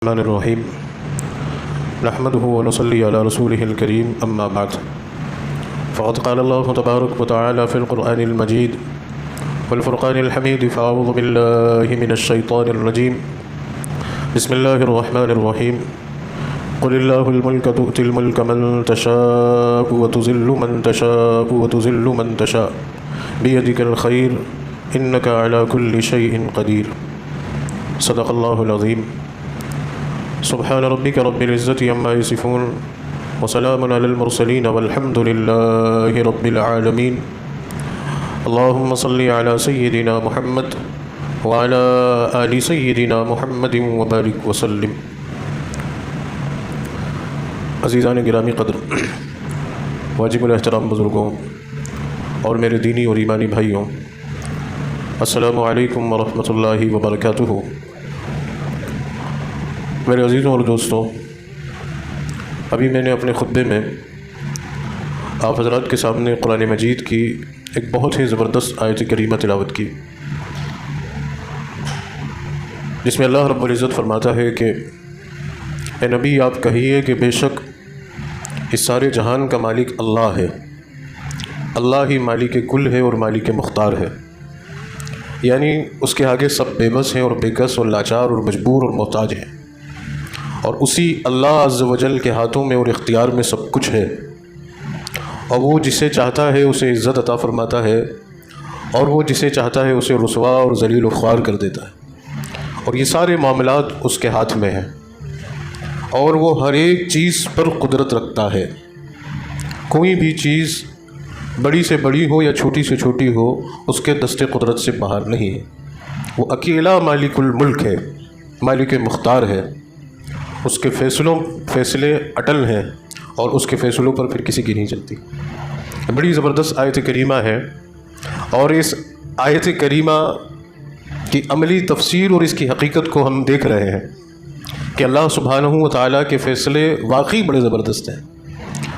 الرحمن الرحیم نحمده ونصلی علی رسوله الکریم اما بعد فقد قال اللہ تبارک وتعالی فی القرآن المجید والفرقان الحمید فاعوذ باللہ من الشیطان الرجیم بسم اللہ الرحمن الرحیم قل اللہ الملک تؤتی الملک من تشاء وتذل من تشاء وتذل من تشاء بیدک الخیر انک علی کل شیء قدیر صدق اللہ العظیم سبحان ربک رب العزة عما یصفون وسلام علی المرسلین والحمد للہ رب العالمین اللہم صل علی سیدنا محمد وعلی آل سیدنا محمد وبارک وسلم۔ عزیزان گرامی قدر، واجب الاحترام بزرگوں اور میرے دینی اور ایمانی بھائیوں، السلام علیکم ورحمۃ اللہ وبرکاتہ۔ میرے عزیزوں اور دوستوں، ابھی میں نے اپنے خطبے میں آپ حضرات کے سامنے قرآن مجید کی ایک بہت ہی زبردست آیت کریمہ تلاوت کی، جس میں اللہ رب العزت فرماتا ہے کہ اے نبی آپ کہیے کہ بے شک اس سارے جہان کا مالک اللہ ہے، اللہ ہی مالک کل ہے اور مالک مختار ہے، یعنی اس کے آگے سب بے بس ہیں اور بے کس اور لاچار اور مجبور اور محتاج ہیں، اور اسی اللہ عز و جل کے ہاتھوں میں اور اختیار میں سب کچھ ہے، اور وہ جسے چاہتا ہے اسے عزت عطا فرماتا ہے اور وہ جسے چاہتا ہے اسے رسوا اور ذلیل و خوار کر دیتا ہے، اور یہ سارے معاملات اس کے ہاتھ میں ہیں، اور وہ ہر ایک چیز پر قدرت رکھتا ہے۔ کوئی بھی چیز بڑی سے بڑی ہو یا چھوٹی سے چھوٹی ہو اس کے دست قدرت سے باہر نہیں ہے، وہ اکیلا مالک الملک ہے، مالک مختار ہے، اس کے فیصلے اٹل ہیں اور اس کے فیصلوں پر پھر کسی کی نہیں چلتی۔ بڑی زبردست آیت کریمہ ہے، اور اس آیت کریمہ کی عملی تفسیر اور اس کی حقیقت کو ہم دیکھ رہے ہیں کہ اللہ سبحانہ و تعالیٰ کے فیصلے واقعی بڑے زبردست ہیں،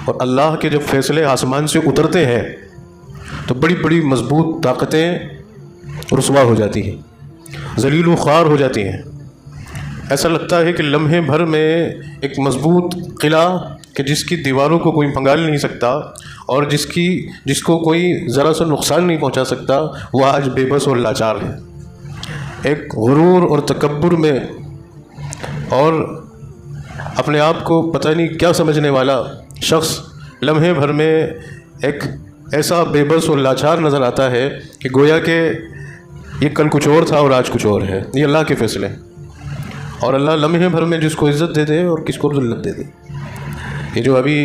اور اللہ کے جب فیصلے آسمان سے اترتے ہیں تو بڑی بڑی مضبوط طاقتیں رسوا ہو جاتی ہیں، ذلیل و خوار ہو جاتی ہیں۔ ایسا لگتا ہے کہ لمحے بھر میں ایک مضبوط قلعہ کہ جس کی دیواروں کو کوئی پھنگال نہیں سکتا اور جس کو کوئی ذرا سا نقصان نہیں پہنچا سکتا، وہ آج بے بس اور لاچار ہے۔ ایک غرور اور تکبر میں اور اپنے آپ کو پتہ نہیں کیا سمجھنے والا شخص لمحے بھر میں ایک ایسا بے بس اور لاچار نظر آتا ہے کہ گویا کہ یہ کل کچھ اور تھا اور آج کچھ اور ہے۔ یہ اللہ کے فیصلے، اور اللہ لمحے بھر میں جس کو عزت دے دے اور کس کو ذلت دے دے۔ یہ جو ابھی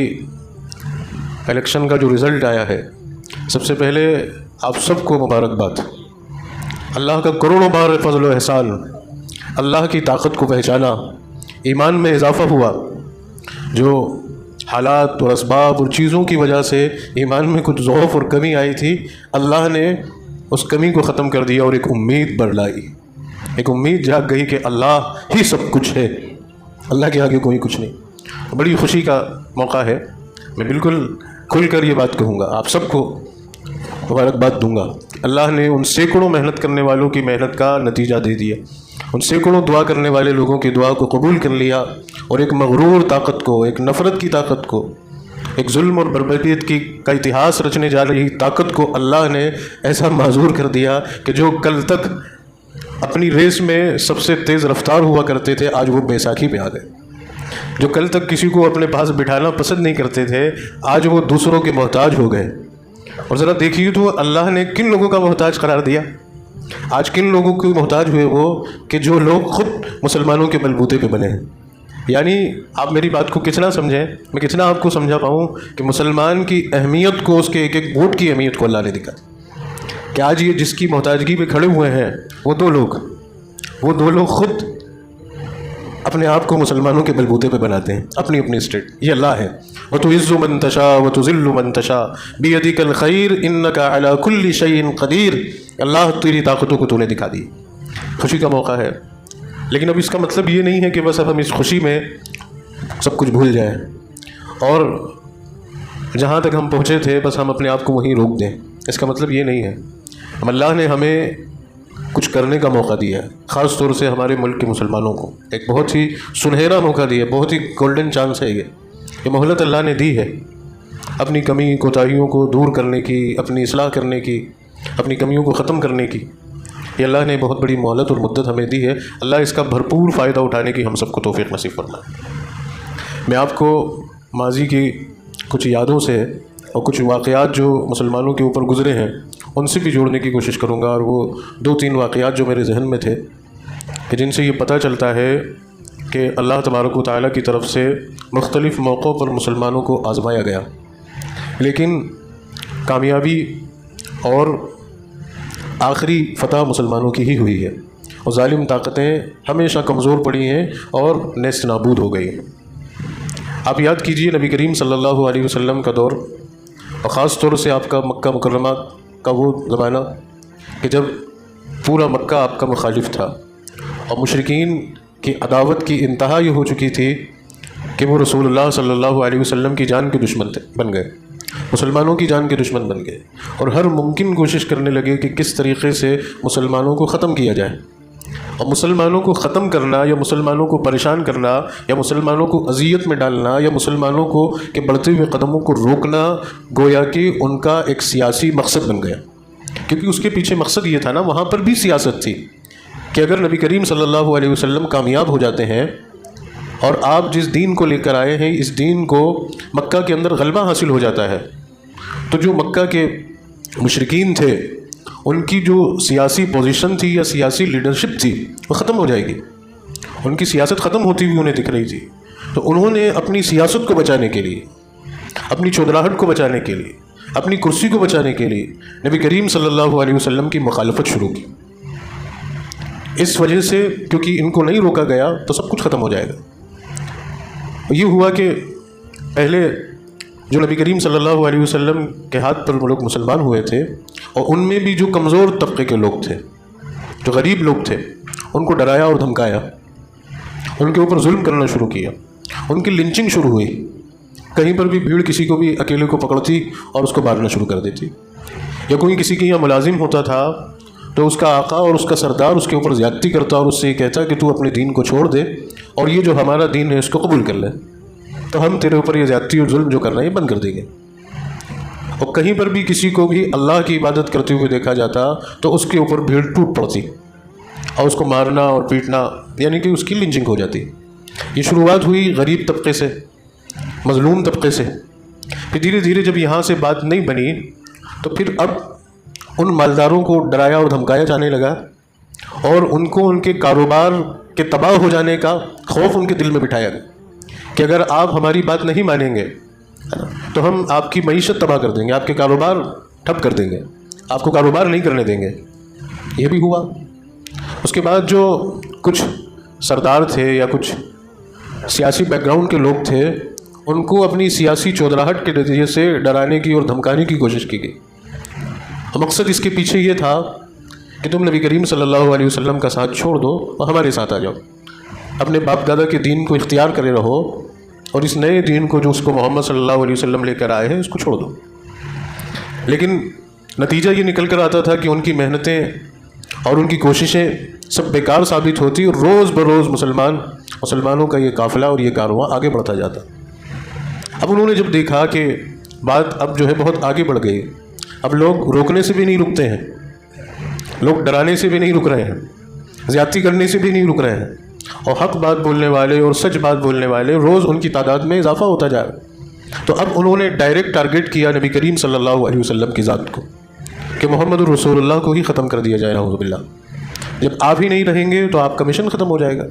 الیکشن کا جو رزلٹ آیا ہے، سب سے پہلے آپ سب کو مبارکباد، اللہ کا کروڑوں بار فضل و احسان، اللہ کی طاقت کو پہچانا، ایمان میں اضافہ ہوا، جو حالات اور اسباب اور چیزوں کی وجہ سے ایمان میں کچھ ضعف اور کمی آئی تھی، اللہ نے اس کمی کو ختم کر دیا اور ایک امید برلائی، ایک امید جاگ گئی کہ اللہ ہی سب کچھ ہے، اللہ کے آگے کوئی کچھ نہیں۔ بڑی خوشی کا موقع ہے، میں بالکل کھل کر یہ بات کہوں گا، آپ سب کو مبارکباد دوں گا۔ اللہ نے ان سینکڑوں محنت کرنے والوں کی محنت کا نتیجہ دے دیا، ان سینکڑوں دعا کرنے والے لوگوں کی دعا کو قبول کر لیا، اور ایک مغرور طاقت کو، ایک نفرت کی طاقت کو، ایک ظلم اور بربریت کا اتہاس رچنے جا رہی طاقت کو اللہ نے ایسا معذور کر دیا کہ جو کل تک اپنی ریس میں سب سے تیز رفتار ہوا کرتے تھے، آج وہ بیساکھی پہ آ گئے۔ جو کل تک کسی کو اپنے پاس بٹھانا پسند نہیں کرتے تھے، آج وہ دوسروں کے محتاج ہو گئے۔ اور ذرا دیکھیے تو اللہ نے کن لوگوں کا محتاج قرار دیا؟ آج کن لوگوں کے محتاج ہوئے وہ کہ جو لوگ خود مسلمانوں کے بلبوتے پہ بنے ہیں۔ یعنی آپ میری بات کو کتنا سمجھیں، میں کتنا آپ کو سمجھا پاؤں کہ مسلمان کی اہمیت کو، اس کے ایک ایک ووٹ کی اہمیت کو اللہ نے دکھا کہ آج یہ جس کی محتاجگی پہ کھڑے ہوئے ہیں وہ دو لوگ خود اپنے آپ کو مسلمانوں کے بلبوتے پہ بناتے ہیں، اپنی اپنی اسٹیٹ۔ یہ اللہ ہے۔ وَتُعِزُّ مَن تَشَاءُ وَتُذِلُّ مَن تَشَاءُ بِيَدِكَ الْخَيْرُ إِنَّكَ عَلَى كُلِّ شَيْءٍ قَدِيرٌ۔ اللہ تیری طاقتوں کو تو نے دکھا دی، خوشی کا موقع ہے۔ لیکن اب اس کا مطلب یہ نہیں ہے کہ بس اب ہم اس خوشی میں سب کچھ بھول جائیں اور جہاں تک ہم پہنچے تھے بس ہم اپنے آپ کو وہیں روک دیں۔ اس کا مطلب یہ نہیں ہے۔ اللہ نے ہمیں کچھ کرنے کا موقع دیا ہے، خاص طور سے ہمارے ملک کے مسلمانوں کو ایک بہت ہی سنہرا موقع دیا ہے، بہت ہی گولڈن چانس ہے یہ مہلت اللہ نے دی ہے اپنی کمی کوتاہیوں کو دور کرنے کی، اپنی اصلاح کرنے کی، اپنی کمیوں کو ختم کرنے کی۔ یہ اللہ نے بہت بڑی مہلت اور مدت ہمیں دی ہے، اللہ اس کا بھرپور فائدہ اٹھانے کی ہم سب کو توفیق نصیب فرمائے۔ میں آپ کو ماضی کی کچھ یادوں سے اور کچھ واقعات جو مسلمانوں کے اوپر گزرے ہیں ان سے بھی جوڑنے کی کوشش کروں گا، اور وہ 2-3 واقعات جو میرے ذہن میں تھے کہ جن سے یہ پتہ چلتا ہے کہ اللہ تبارک و تعالیٰ کی طرف سے مختلف موقعوں پر مسلمانوں کو آزمایا گیا، لیکن کامیابی اور آخری فتح مسلمانوں کی ہی ہوئی ہے، اور ظالم طاقتیں ہمیشہ کمزور پڑی ہیں اور نیست نابود ہو گئی ہیں۔ آپ یاد کیجئے نبی کریم صلی اللہ علیہ وسلم کا دور، اور خاص طور سے آپ کا مکہ مکرمہ کا وہ زمانہ کہ جب پورا مکہ آپ کا مخالف تھا، اور مشرکین کی عداوت کی انتہا یہ ہو چکی تھی کہ وہ رسول اللہ صلی اللہ علیہ وسلم کی جان کے دشمن بن گئے، مسلمانوں کی جان کے دشمن بن گئے، اور ہر ممکن کوشش کرنے لگے کہ کس طریقے سے مسلمانوں کو ختم کیا جائے۔ اور مسلمانوں کو ختم کرنا یا مسلمانوں کو پریشان کرنا یا مسلمانوں کو اذیت میں ڈالنا یا مسلمانوں کو کے بڑھتے ہوئے قدموں کو روکنا گویا کہ ان کا ایک سیاسی مقصد بن گیا، کیونکہ اس کے پیچھے مقصد یہ تھا نا، وہاں پر بھی سیاست تھی کہ اگر نبی کریم صلی اللہ علیہ وسلم کامیاب ہو جاتے ہیں اور آپ جس دین کو لے کر آئے ہیں اس دین کو مکہ کے اندر غلبہ حاصل ہو جاتا ہے، تو جو مکہ کے مشرکین تھے ان کی جو سیاسی پوزیشن تھی یا سیاسی لیڈرشپ تھی وہ ختم ہو جائے گی، ان کی سیاست ختم ہوتی ہوئی انہیں دکھ رہی تھی۔ تو انہوں نے اپنی سیاست کو بچانے کے لیے، اپنی چودراہٹ کو بچانے کے لیے، اپنی کرسی کو بچانے کے لیے نبی کریم صلی اللہ علیہ وسلم کی مخالفت شروع کی۔ اس وجہ سے کیونکہ ان کو نہیں روکا گیا تو سب کچھ ختم ہو جائے گا۔ یہ ہوا کہ پہلے جو نبی کریم صلی اللہ علیہ وسلم کے ہاتھ پر لوگ مسلمان ہوئے تھے، اور ان میں بھی جو کمزور طبقے کے لوگ تھے، جو غریب لوگ تھے، ان کو ڈرایا اور دھمکایا، ان کے اوپر ظلم کرنا شروع کیا، ان کی لنچنگ شروع ہوئی، کہیں پر بھی بھیڑ کسی کو بھی اکیلے کو پکڑتی اور اس کو مارنا شروع کر دیتی، یا کوئی کسی کے یہاں ملازم ہوتا تھا تو اس کا آقا اور اس کا سردار اس کے اوپر زیادتی کرتا اور اس سے یہ کہتا کہ تو اپنے دین کو چھوڑ دے اور یہ جو ہمارا دین ہے اس کو قبول کر لے، تو ہم تیرے اوپر یہ زیادتی اور ظلم جو کر رہے ہیں بند کر دیں گے۔ اور کہیں پر بھی کسی کو بھی اللہ کی عبادت کرتے ہوئے دیکھا جاتا تو اس کے اوپر بھیڑ ٹوٹ پڑتی اور اس کو مارنا اور پیٹنا، یعنی کہ اس کی لنچنگ ہو جاتی۔ یہ شروعات ہوئی غریب طبقے سے، مظلوم طبقے سے، پھر دھیرے دھیرے جب یہاں سے بات نہیں بنی تو پھر اب ان مالداروں کو ڈرایا اور دھمکایا جانے لگا، اور ان کو ان کے کاروبار کے تباہ ہو جانے کا خوف ان کے دل میں بٹھایا گیا کہ اگر آپ ہماری بات نہیں مانیں گے تو ہم آپ کی معیشت تباہ کر دیں گے، آپ کے کاروبار ٹھپ کر دیں گے، آپ کو کاروبار نہیں کرنے دیں گے۔ یہ بھی ہوا۔ اس کے بعد جو کچھ سردار تھے یا کچھ سیاسی بیک گراؤنڈ کے لوگ تھے ان کو اپنی سیاسی چودراہٹ کے نتیجے سے ڈرانے کی اور دھمکانے کی کوشش کی گئی۔ مقصد اس کے پیچھے یہ تھا کہ تم نبی کریم صلی اللہ علیہ وسلم کا ساتھ چھوڑ دو اور ہمارے ساتھ آ جاؤ، اپنے باپ دادا کے دین کو اختیار کرے رہو، اور اس نئے دین کو جو اس کو محمد صلی اللہ علیہ وسلم لے کر آئے ہیں اس کو چھوڑ دو۔ لیکن نتیجہ یہ نکل کر آتا تھا کہ ان کی محنتیں اور ان کی کوششیں سب بیکار ثابت ہوتی، اور روز بروز مسلمانوں کا یہ قافلہ اور یہ کارواں آگے بڑھتا جاتا۔ اب انہوں نے جب دیکھا کہ بات اب جو ہے بہت آگے بڑھ گئی، اب لوگ روکنے سے بھی نہیں رکتے ہیں، لوگ ڈرانے سے بھی نہیں رک رہے ہیں، زیادتی کرنے سے بھی نہیں رک رہے ہیں، اور حق بات بولنے والے اور سچ بات بولنے والے روز ان کی تعداد میں اضافہ ہوتا جا رہا۔ تو اب انہوں نے ڈائریکٹ ٹارگٹ کیا نبی کریم صلی اللہ علیہ وسلم کی ذات کو کہ محمد الرسول اللہ کو ہی ختم کر دیا جائے، نعوذ باللہ۔ جب آپ ہی نہیں رہیں گے تو آپ کا مشن ختم ہو جائے گا۔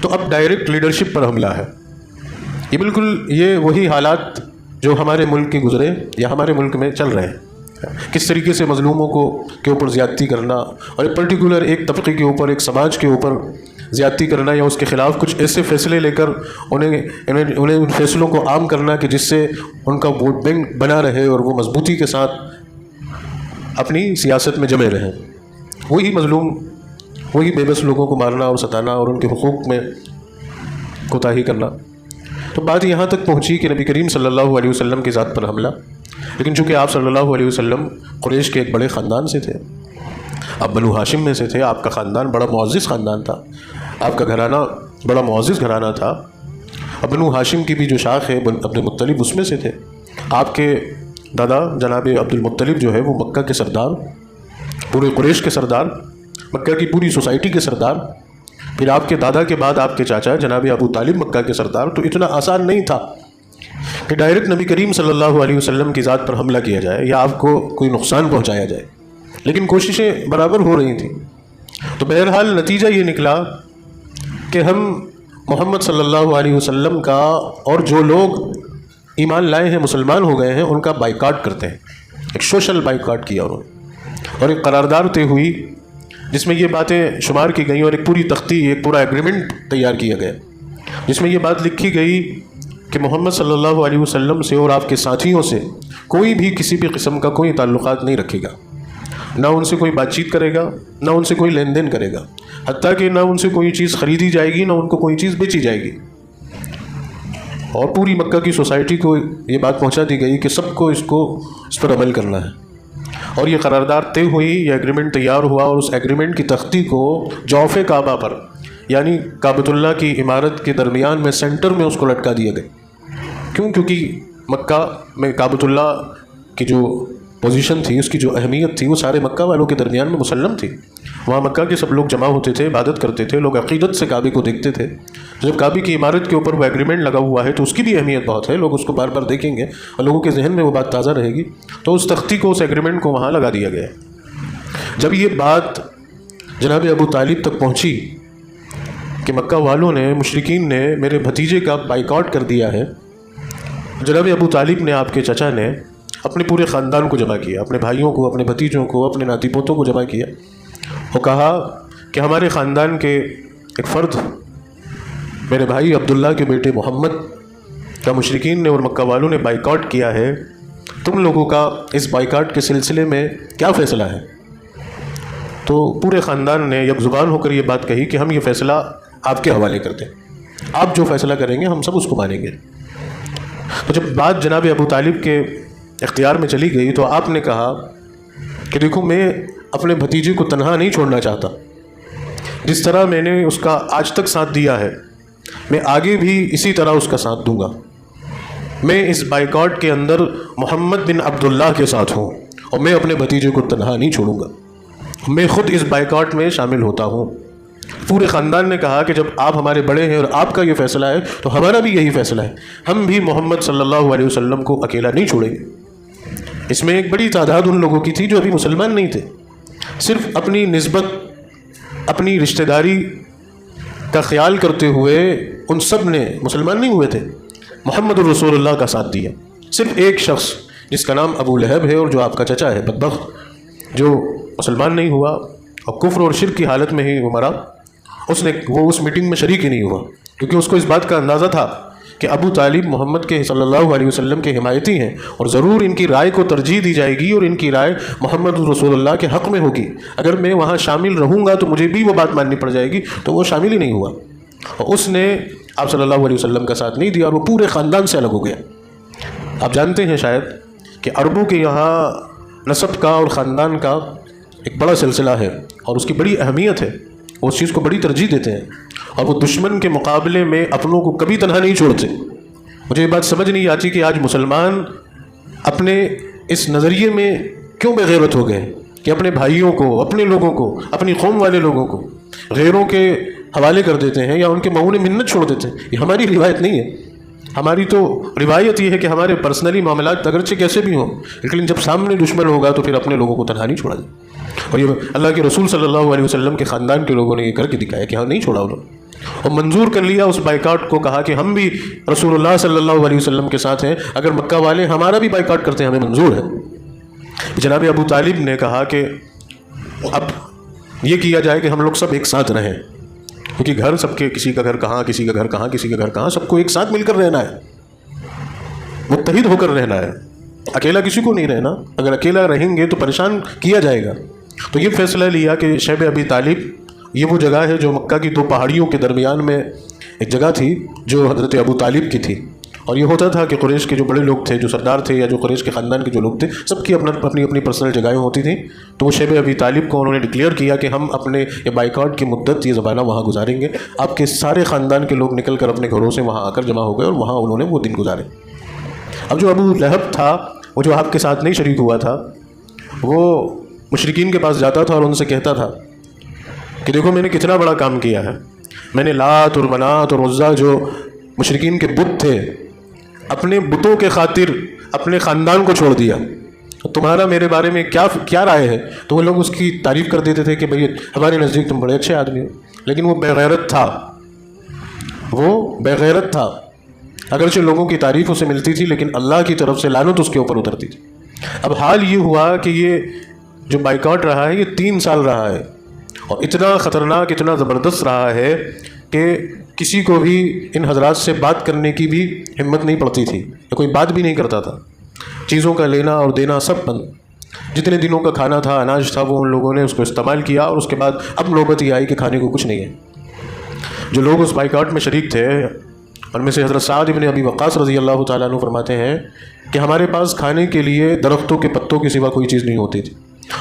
تو اب ڈائریکٹ لیڈرشپ پر حملہ ہے۔ یہ بالکل یہ وہی حالات جو ہمارے ملک کے گزرے یا ہمارے ملک میں چل رہے ہیں، کس طریقے سے مظلوموں کے اوپر زیادتی کرنا، اور ایک پرٹیکولر ایک طبقے کے اوپر، ایک سماج کے اوپر زیادتی کرنا، یا اس کے خلاف کچھ ایسے فیصلے لے کر انہیں ان فیصلوں کو عام کرنا کہ جس سے ان کا ووٹ بینک بنا رہے اور وہ مضبوطی کے ساتھ اپنی سیاست میں جمے رہیں۔ وہی مظلوم، وہی بے بس لوگوں کو مارنا اور ستانا اور ان کے حقوق میں کوتاہی کرنا۔ تو بات یہاں تک پہنچی کہ نبی کریم صلی اللہ علیہ وسلم کی ذات پر حملہ، لیکن چونکہ آپ صلی اللہ علیہ وسلم قریش کے ایک بڑے خاندان سے تھے، آپ بنو ہاشم میں سے تھے، آپ کا خاندان بڑا معزز خاندان تھا، آپ کا گھرانہ بڑا معزز گھرانہ تھا۔ بنو ہاشم کی بھی جو شاخ ہے عبد المطلب اس میں سے تھے۔ آپ کے دادا جناب عبد المطلب جو ہے وہ مکہ کے سردار، پورے قریش کے سردار، مکہ کی پوری سوسائٹی کے سردار، پھر آپ کے دادا کے بعد آپ کے چاچا جناب ابو طالب مکہ کے سردار۔ تو اتنا آسان نہیں تھا کہ ڈائریکٹ نبی کریم صلی اللہ علیہ وسلم کی ذات پر حملہ کیا جائے یا آپ کو کوئی نقصان پہنچایا جائے، لیکن کوششیں برابر ہو رہی تھیں۔ تو بہرحال نتیجہ یہ نکلا کہ ہم محمد صلی اللہ علیہ وسلم کا اور جو لوگ ایمان لائے ہیں، مسلمان ہو گئے ہیں، ان کا بائیکاٹ کرتے ہیں۔ ایک سوشل بائیکاٹ کیا انہوں نے، اور ایک قرارداد طے ہوئی جس میں یہ باتیں شمار کی گئیں، اور ایک پوری تختی، ایک پورا ایگریمنٹ تیار کیا گیا جس میں یہ بات لکھی گئی کہ محمد صلی اللہ علیہ وسلم سے اور آپ کے ساتھیوں سے کوئی بھی کسی بھی قسم کا کوئی تعلقات نہیں رکھے گا، نہ ان سے کوئی بات چیت کرے گا، نہ ان سے کوئی لین دین کرے گا، حتیٰ کہ نہ ان سے کوئی چیز خریدی جائے گی، نہ ان کو کوئی چیز بیچی جائے گی۔ اور پوری مکہ کی سوسائٹی کو یہ بات پہنچا دی گئی کہ سب کو اس پر عمل کرنا ہے۔ اور یہ قرارداد طے ہوئی، یہ ایگریمنٹ تیار ہوا، اور اس ایگریمنٹ کی تختی کو جوف کعبہ پر، یعنی کعبۃ اللہ کی عمارت کے درمیان میں سینٹر میں اس کو لٹکا دیا گیا۔ کیونکہ مکہ میں کعبۃ اللہ کی جو پوزیشن تھی، اس کی جو اہمیت تھی، وہ سارے مکہ والوں کے درمیان میں مسلم تھی۔ وہاں مکہ کے سب لوگ جمع ہوتے تھے، عبادت کرتے تھے، لوگ عقیدت سے کعبے کو دیکھتے تھے۔ جب کعبے کی عمارت کے اوپر وہ ایگریمنٹ لگا ہوا ہے تو اس کی بھی اہمیت بہت ہے، لوگ اس کو بار بار دیکھیں گے اور لوگوں کے ذہن میں وہ بات تازہ رہے گی۔ تو اس تختی کو، اس ایگریمنٹ کو وہاں لگا دیا گیا۔ جب یہ بات جناب ابو طالب تک پہنچی کہ مکہ والوں نے، مشرکین نے میرے بھتیجے کا بائیکاٹ کر دیا ہے، جناب ابو طالب نے، آپ کے چچا نے، اپنے پورے خاندان کو جمع کیا، اپنے بھائیوں کو، اپنے بھتیجوں کو، اپنے ناتی پوتوں کو جمع کیا، اور کہا کہ ہمارے خاندان کے ایک فرد، میرے بھائی عبداللہ کے بیٹے محمد کا مشرکین نے اور مکہ والوں نے بائیکاٹ کیا ہے، تم لوگوں کا اس بائیکاٹ کے سلسلے میں کیا فیصلہ ہے؟ تو پورے خاندان نے یک زبان ہو کر یہ بات کہی کہ ہم یہ فیصلہ آپ کے حوالے کرتے ہیں، آپ جو فیصلہ کریں گے ہم سب اس کو مانیں گے۔ تو جب بات جناب ابو طالب کے اختیار میں چلی گئی تو آپ نے کہا کہ دیکھو، میں اپنے بھتیجے کو تنہا نہیں چھوڑنا چاہتا، جس طرح میں نے اس کا آج تک ساتھ دیا ہے، میں آگے بھی اسی طرح اس کا ساتھ دوں گا۔ میں اس بائیکاٹ کے اندر محمد بن عبداللہ کے ساتھ ہوں، اور میں اپنے بھتیجے کو تنہا نہیں چھوڑوں گا، میں خود اس بائیکاٹ میں شامل ہوتا ہوں۔ پورے خاندان نے کہا کہ جب آپ ہمارے بڑے ہیں اور آپ کا یہ فیصلہ ہے تو ہمارا بھی یہی فیصلہ ہے، ہم بھی محمد صلی اللہ علیہ وسلم کو اکیلا نہیں چھوڑیں گے۔ اس میں ایک بڑی تعداد ان لوگوں کی تھی جو ابھی مسلمان نہیں تھے، صرف اپنی نسبت، اپنی رشتہ داری کا خیال کرتے ہوئے ان سب نے، مسلمان نہیں ہوئے تھے، محمد الرسول اللہ کا ساتھ دیا۔ صرف ایک شخص جس کا نام ابو لہب ہے اور جو آپ کا چچا ہے، بدبخت، جو مسلمان نہیں ہوا اور کفر اور شرک کی حالت میں ہی وہ مرا، وہ اس میٹنگ میں شریک ہی نہیں ہوا، کیونکہ اس کو اس بات کا اندازہ تھا کہ ابو طالب محمد کے صلی اللہ علیہ وسلم کے حمایتی ہیں، اور ضرور ان کی رائے کو ترجیح دی جائے گی، اور ان کی رائے محمد رسول اللہ کے حق میں ہوگی۔ اگر میں وہاں شامل رہوں گا تو مجھے بھی وہ بات ماننی پڑ جائے گی، تو وہ شامل ہی نہیں ہوا، اور اس نے آپ صلی اللہ علیہ وسلم کا ساتھ نہیں دیا، اور وہ پورے خاندان سے الگ ہو گیا۔ آپ جانتے ہیں شاید کہ عربوں کے یہاں نسب کا اور خاندان کا ایک بڑا سلسلہ ہے، اور اس کی بڑی اہمیت ہے، وہ اس چیز کو بڑی ترجیح دیتے ہیں، اور وہ دشمن کے مقابلے میں اپنوں کو کبھی تنہا نہیں چھوڑتے۔ مجھے یہ بات سمجھ نہیں آتی کہ آج مسلمان اپنے اس نظریے میں کیوں بے غیرت ہو گئے کہ اپنے بھائیوں کو، اپنے لوگوں کو، اپنی قوم والے لوگوں کو غیروں کے حوالے کر دیتے ہیں یا ان کے معون منت چھوڑ دیتے ہیں۔ یہ ہماری روایت نہیں ہے۔ ہماری تو روایت یہ ہے کہ ہمارے پرسنلی معاملات اگرچہ کیسے بھی ہوں، لیکن جب سامنے دشمن ہوگا تو پھر اپنے لوگوں کو تنہا نہیں چھوڑا جائے۔ اور یہ اللہ کے رسول صلی اللہ علیہ وسلم کے خاندان کے لوگوں نے یہ کر کے دکھایا کہ ہاں، نہیں چھوڑا انہوں نے، اور منظور کر لیا اس بائیکاٹ کو، کہا کہ ہم بھی رسول اللہ صلی اللہ علیہ وسلم کے ساتھ ہیں، اگر مکہ والے ہمارا بھی بائیکاٹ کرتے ہیں ہمیں منظور ہے۔ جناب ابو طالب نے کہا کہ اب یہ کیا جائے کہ ہم لوگ سب ایک ساتھ رہیں، کیونکہ گھر سب کے، کسی کا گھر کہاں، کسی کا گھر کہاں، کسی کا گھر کہاں، سب کو ایک ساتھ مل کر رہنا ہے، متحد ہو کر رہنا ہے، اکیلا کسی کو نہیں رہنا۔ اگر اکیلا رہیں گے تو پریشان کیا جائے گا۔ تو یہ فیصلہ لیا کہ شیب ابی طالب، یہ وہ جگہ ہے جو مکہ کی دو پہاڑیوں کے درمیان میں ایک جگہ تھی جو حضرت ابو طالب کی تھی، اور یہ ہوتا تھا کہ قریش کے جو بڑے لوگ تھے، جو سردار تھے یا جو قریش کے خاندان کے جو لوگ تھے، سب کی اپنی اپنی پرسنل جگہیں ہوتی تھیں. تو وہ شیب ابی طالب کو انہوں نے ڈکلیئر کیا کہ ہم اپنے یہ بائیکاٹ کی مدت یہ زمانہ وہاں گزاریں گے. آپ کے سارے خاندان کے لوگ نکل کر اپنے گھروں سے وہاں آ کر جمع ہو گئے اور وہاں انہوں نے وہ دن گزارے. اب جو ابو لہب تھا، وہ جو آپ کے ساتھ نہیں شریک ہوا تھا، وہ مشرکین کے پاس جاتا تھا اور ان سے کہتا تھا کہ دیکھو میں نے کتنا بڑا کام کیا ہے. میں نے لات اور منات اور عزا جو مشرکین کے بت تھے، اپنے بتوں کے خاطر اپنے خاندان کو چھوڑ دیا. تمہارا میرے بارے میں کیا رائے ہے؟ تو وہ لوگ اس کی تعریف کر دیتے تھے کہ بھئی ہمارے نزدیک تم بڑے اچھے آدمی ہو. لیکن وہ بے غیرت تھا، وہ بے غیرت تھا. اگرچہ لوگوں کی تعریف اسے ملتی تھی لیکن اللہ کی طرف سے لعنت اس کے اوپر اترتی تھی. اب حال یہ ہوا کہ یہ جو بائیکاٹ رہا ہے یہ 3 سال رہا ہے اور اتنا خطرناک، اتنا زبردست رہا ہے کہ کسی کو بھی ان حضرات سے بات کرنے کی بھی ہمت نہیں پڑتی تھی، یا کوئی بات بھی نہیں کرتا تھا. چیزوں کا لینا اور دینا سب بند. جتنے دنوں کا کھانا تھا، اناج تھا، وہ ان لوگوں نے اس کو استعمال کیا اور اس کے بعد اب نوبت یہ آئی کہ کھانے کو کچھ نہیں ہے. جو لوگ اس بائیکاٹ میں شریک تھے ان میں سے حضرت سعد ابن ابی وقاص رضی اللہ تعالیٰ عنہ فرماتے ہیں کہ ہمارے پاس کھانے کے لیے درختوں کے پتوں کے سوا کوئی چیز نہیں ہوتی تھی،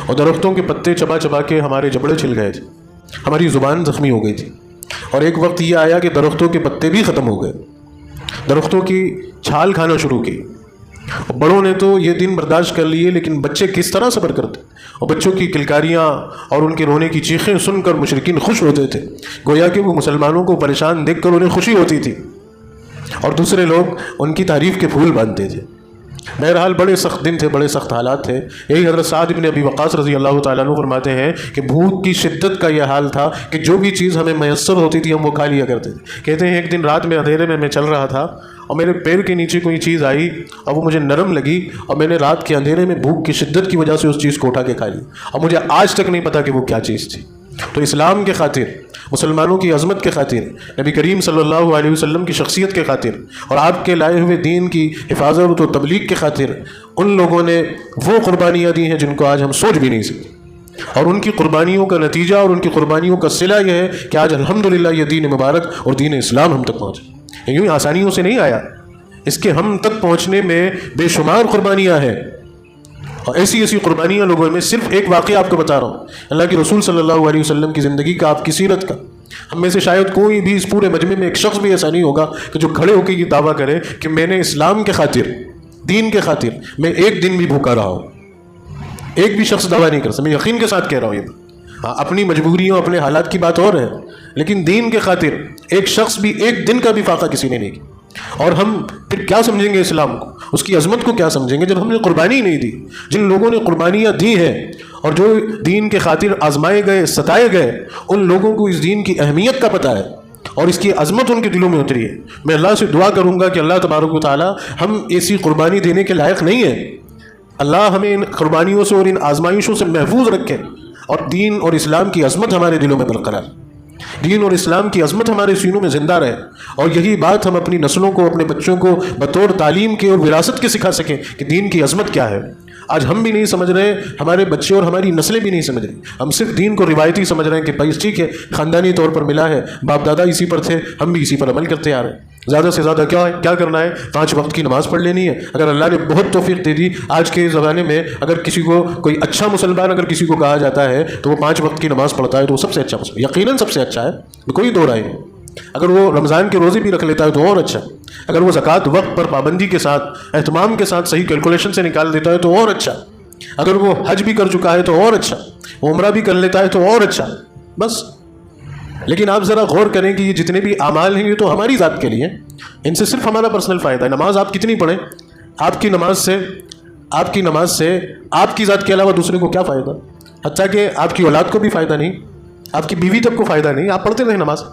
اور درختوں کے پتے چبا چبا کے ہمارے جبڑے چھل گئے تھے، ہماری زبان زخمی ہو گئی تھی. اور ایک وقت یہ آیا کہ درختوں کے پتے بھی ختم ہو گئے، درختوں کی چھال کھانا شروع کی. بڑوں نے تو یہ دن برداشت کر لیے، لیکن بچے کس طرح صبر کرتے؟ اور بچوں کی کلکاریاں اور ان کے رونے کی چیخیں سن کر مشرکین خوش ہوتے تھے، گویا کہ وہ مسلمانوں کو پریشان دیکھ کر انہیں خوشی ہوتی تھی، اور دوسرے لوگ ان کی تعریف کے پھول باندھتے تھے. بہرحال بڑے سخت دن تھے، بڑے سخت حالات تھے. یہی حضرت سعد بن ابی وقاص رضی اللہ تعالیٰ عنہ فرماتے ہیں کہ بھوک کی شدت کا یہ حال تھا کہ جو بھی چیز ہمیں میسر ہوتی تھی ہم وہ کھا لیا کرتے تھے. کہتے ہیں ایک دن رات میں اندھیرے میں چل رہا تھا اور میرے پیر کے نیچے کوئی چیز آئی اور وہ مجھے نرم لگی، اور میں نے رات کے اندھیرے میں بھوک کی شدت کی وجہ سے اس چیز کو اٹھا کے کھا لی، اور مجھے آج تک نہیں پتا کہ وہ کیا چیز تھی. تو اسلام کے خاطر، مسلمانوں کی عظمت کے خاطر، نبی کریم صلی اللہ علیہ وسلم کی شخصیت کے خاطر اور آپ کے لائے ہوئے دین کی حفاظت و تبلیغ کے خاطر ان لوگوں نے وہ قربانیاں دی ہیں جن کو آج ہم سوچ بھی نہیں سکتے. اور ان کی قربانیوں کا نتیجہ اور ان کی قربانیوں کا صلہ یہ ہے کہ آج الحمدللہ یہ دین مبارک اور دین اسلام ہم تک پہنچے. یوں آسانیوں سے نہیں آیا، اس کے ہم تک پہنچنے میں بے شمار قربانیاں ہیں. اور ایسی ایسی قربانیاں لوگوں میں، صرف ایک واقعہ آپ کو بتا رہا ہوں، اللہ کے رسول صلی اللہ علیہ وسلم کی زندگی کا، آپ کی سیرت کا. ہم میں سے شاید کوئی بھی اس پورے مجمع میں ایک شخص بھی ایسا نہیں ہوگا کہ جو کھڑے ہو کے یہ دعویٰ کرے کہ میں نے اسلام کے خاطر، دین کے خاطر میں ایک دن بھی بھوکا رہا ہوں. ایک بھی شخص دعویٰ نہیں کر سکتا. میں یقین کے ساتھ کہہ رہا ہوں یہ. ہاں، اپنی مجبوریوں، اپنے حالات کی بات اور ہے، لیکن دین کے خاطر ایک شخص بھی ایک دن کا بھی فاقہ کسی نے نہیں کیا. اور ہم پھر کیا سمجھیں گے اسلام کو، اس کی عظمت کو کیا سمجھیں گے جب ہم نے قربانی نہیں دی؟ جن لوگوں نے قربانیاں دی ہیں اور جو دین کے خاطر آزمائے گئے، ستائے گئے، ان لوگوں کو اس دین کی اہمیت کا پتہ ہے اور اس کی عظمت ان کے دلوں میں اتری ہے. میں اللہ سے دعا کروں گا کہ اللہ تبارک و تعالی ہم ایسی قربانی دینے کے لائق نہیں ہیں. اللہ ہمیں ان قربانیوں سے اور ان آزمائشوں سے محفوظ رکھے اور دین اور اسلام کی عظمت ہمارے دلوں میں برقرار، دین اور اسلام کی عظمت ہمارے سینوں میں زندہ رہے. اور یہی بات ہم اپنی نسلوں کو، اپنے بچوں کو بطور تعلیم کے اور وراثت کے سکھا سکیں کہ دین کی عظمت کیا ہے. آج ہم بھی نہیں سمجھ رہے، ہمارے بچے اور ہماری نسلیں بھی نہیں سمجھ رہی. ہم صرف دین کو روایتی سمجھ رہے ہیں کہ بھائی ٹھیک ہے، خاندانی طور پر ملا ہے، باپ دادا اسی پر تھے، ہم بھی اسی پر عمل کرتے آ رہے ہیں. زیادہ سے زیادہ کیا کرنا ہے؟ 5 وقت کی نماز پڑھ لینی ہے. اگر اللہ نے بہت توفیق دے دی، آج کے زمانے میں اگر کسی کو کوئی اچھا مسلمان اگر کسی کو کہا جاتا ہے تو وہ 5 وقت کی نماز پڑھتا ہے تو وہ سب سے اچھا مسلمان، یقیناً سب سے اچھا ہے، کوئی دو رائے نہیں. اگر وہ رمضان کے روزے بھی رکھ لیتا ہے تو اور اچھا. اگر وہ زکوٰۃ وقت پر پابندی کے ساتھ، اہتمام کے ساتھ، صحیح کیلکولیشن سے نکال دیتا ہے تو اور اچھا. اگر وہ حج بھی کر چکا ہے تو اور اچھا، وہ عمرہ بھی کر لیتا ہے تو اور اچھا. بس لیکن آپ ذرا غور کریں کہ یہ جتنے بھی اعمال ہیں یہ تو ہماری ذات کے لیے، ان سے صرف ہمارا پرسنل فائدہ ہے. نماز آپ کتنی پڑھیں، آپ کی نماز سے آپ کی ذات کے علاوہ دوسرے کو کیا فائدہ؟ حتیٰ کہ آپ کی اولاد کو بھی فائدہ نہیں، آپ کی بیوی تک کو فائدہ نہیں. آپ پڑھتے رہیں نماز،